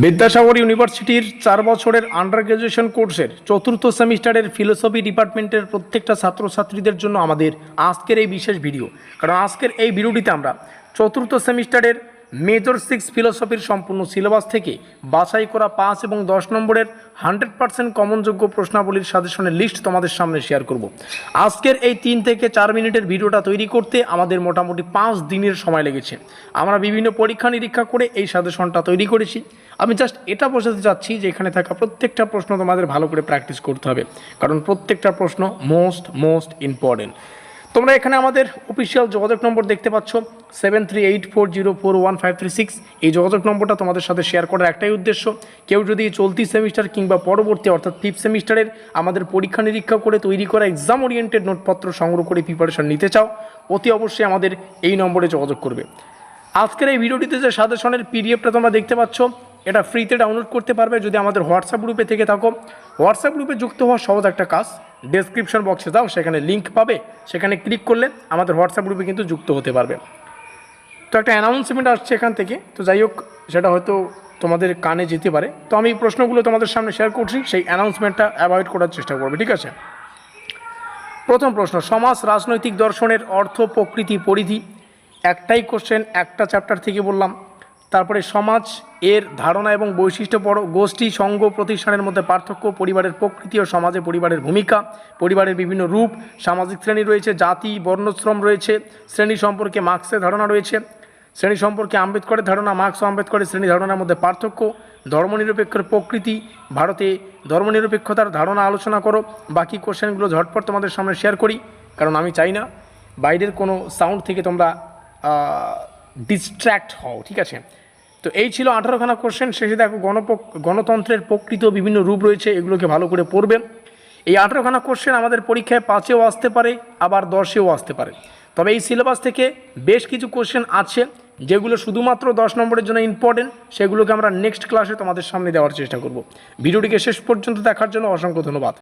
বিদ্যাসাগর ইউনিভার্সিটির 4 বছরের under graduation কোর্সের চতুর্থ সেমিস্টারের ফিলোসফি ডিপার্টমেন্টের প্রত্যেকটা ছাত্রছাত্রীদের জন্য আমাদের আজকের এই বিশেষ ভিডিও। কারণ আজকের এই ভিডিওটিতে আমরা চতুর্থ সেমিস্টারের মেজর 6 ফিলোসফির সম্পূর্ণ সিলেবাস থেকে বাছাই করা 5 এবং 10 নম্বরের 100% কমনযোগ্য প্রশ্নাবলীর সাজেশনের লিস্ট তোমাদের সামনে শেয়ার করব। আজকের এই 3 থেকে 4 মিনিটের ভিডিওটা তৈরি করতে আমাদের মোটামুটি 5 দিনের সময় লেগেছে। আমরা বিভিন্ন পরীক্ষা নিরীক্ষা করে এই সাজেশনটা তৈরি করেছি। আমি জাস্ট এটা বোঝাতে চাচ্ছি যে এখানে থাকা প্রত্যেকটা প্রশ্ন তোমাদের ভালো করে প্র্যাকটিস করতে হবে, কারণ প্রত্যেকটা প্রশ্ন মোস্ট ইম্পর্টেন্ট। তোমরা এখানে আমাদের অফিসিয়াল যোগাযোগ নম্বর দেখতে পাচ্ছ 7384041536। এই যোগাযোগ নম্বরটা তোমাদের সাথে শেয়ার করার একটাই উদ্দেশ্য, কেউ যদি চলতি সেমিস্টার কিংবা পরবর্তী অর্থাৎ 5th সেমিস্টারের আমাদের পরীক্ষা নিরীক্ষা করে তৈরি করা এক্সাম ওরিয়েন্টেড নোটপত্র সংগ্রহ করে প্রিপারেশন নিতে চাও, অতি অবশ্যই আমাদের এই নম্বরে যোগাযোগ করবে। আজকের এই ভিডিওটিতে যে সাজেশনের পিডিএফটা তোমরা দেখতে পাচ্ছ, এটা ফ্রিতে ডাউনলোড করতে পারবে যদি আমাদের হোয়াটসঅ্যাপ গ্রুপে থেকে থাকো। হোয়াটসঅ্যাপ গ্রুপে যুক্ত হওয়ার সহজ একটা কাজ, ডেসক্রিপশন বক্সে যাও, সেখানে লিঙ্ক পাবে, সেখানে ক্লিক করলে আমাদের হোয়াটসঅ্যাপ গ্রুপে কিন্তু যুক্ত হতে পারবে। তো একটা অ্যানাউন্সমেন্ট আসছে এখান থেকে, তো যাই হোক সেটা হয়তো তোমাদের কানে যেতে পারে, তো আমি এই প্রশ্নগুলো তোমাদের সামনে শেয়ার করছি, সেই অ্যানাউন্সমেন্টটা অ্যাভয়েড করার চেষ্টা করবে, ঠিক আছে? প্রথম প্রশ্ন, সমাজ রাজনৈতিক দর্শনের অর্থ, প্রকৃতি, পরিধি। একটাই কোশ্চেন, একটা চ্যাপ্টার থেকে বললাম। তারপরে সমাজ এর ধারণা এবং বৈশিষ্ট্য পড়ো। গোষ্ঠী, সংঘ, প্রতিষ্ঠানের মধ্যে পার্থক্য, পরিবারের প্রকৃতি ও সমাজে পরিবারের ভূমিকা, পরিবারের বিভিন্ন রূপ, সামাজিক শ্রেণী রয়েছে, জাতি, বর্ণশ্রম রয়েছে, শ্রেণী সম্পর্কে মার্ক্সের ধারণা রয়েছে, শ্রেণী সম্পর্কে আম্বেদকরের ধারণা, মার্ক্স ও আম্বেদকরের শ্রেণী ধারণার মধ্যে পার্থক্য, ধর্মনিরপেক্ষের প্রকৃতি, ভারতে ধর্মনিরপেক্ষতার ধারণা আলোচনা করো। বাকি কোশ্চেনগুলো ঝটপট তোমাদের সামনে শেয়ার করি, কারণ আমি চাই না বাইরের কোনো সাউন্ড থেকে তোমরা ডিস্ট্র্যাক্ট হও, ঠিক আছে? তো এই ছিল 18খানা কোশ্চেন। শেষে দেখো গণতন্ত্রের প্রকৃত বিভিন্ন রূপ রয়েছে, এগুলোকে ভালো করে পড়বে। এই 18খানা কোশ্চেন আমাদের পরীক্ষায় 5এও আসতে পারে, আবার 10এও আসতে পারে। তবে এই সিলেবাস থেকে বেশ কিছু কোশ্চেন আছে যেগুলো শুধুমাত্র 10 নম্বরের জন্য ইম্পর্টেন্ট, সেগুলোকে আমরা নেক্সট ক্লাসে তোমাদের সামনে দেওয়ার চেষ্টা করব। ভিডিওটিকে শেষ পর্যন্ত দেখার জন্য অসংখ্য ধন্যবাদ।